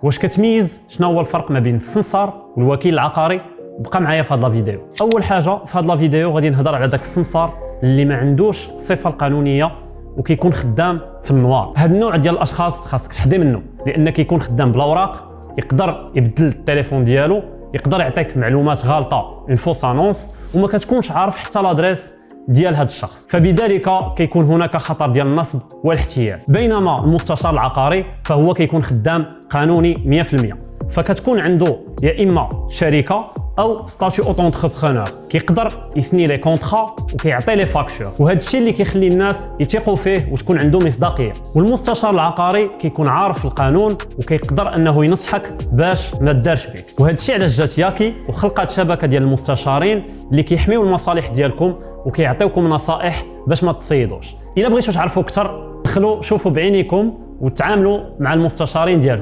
واش كتميز شنو هو الفرق ما بين السمسار والوكيل العقاري؟ بقى معايا في هذا الفيديو. اول حاجه في هذا الفيديو غادي نهضر على داك السمسار اللي ما عندوش الصفه القانونيه وكيكون خدام في النوار. هذا النوع ديال الاشخاص خاصك تحدي منه، لان كيكون خدام بلا اوراق، يقدر يبدل التليفون ديالو، يقدر يعطيك معلومات غلطه اون فوس انونس، وما كتكونش عارف حتى لادريس ديال هذا الشخص، فبذلك كيكون هناك خطر ديال النصب والاحتيال. بينما المستشار العقاري فهو كيكون خدام قانوني 100%، فكتكون عنده يا اما شركه او ستاتيو اوتونتربرونور، كيقدر يسني لي كونطرا وكيعطي لي فاكتور، وهذا الشيء اللي كيخلي الناس يثيقوا فيه وتكون عنده مصداقيه. والمستشار العقاري كيكون عارف القانون وكيقدر انه ينصحك باش ما تدارش بك، وهذا الشيء علاش جات ياكي وخلقت شبكه ديال المستشارين اللي كيحميو المصالح ديالكم وكيعطيوكم نصائح باش ما تصيدوش. الا بغيتوا تعرفوا اكثر دخلوا شوفوا بعينيكم وتعاملوا مع المستشارين ديالكم.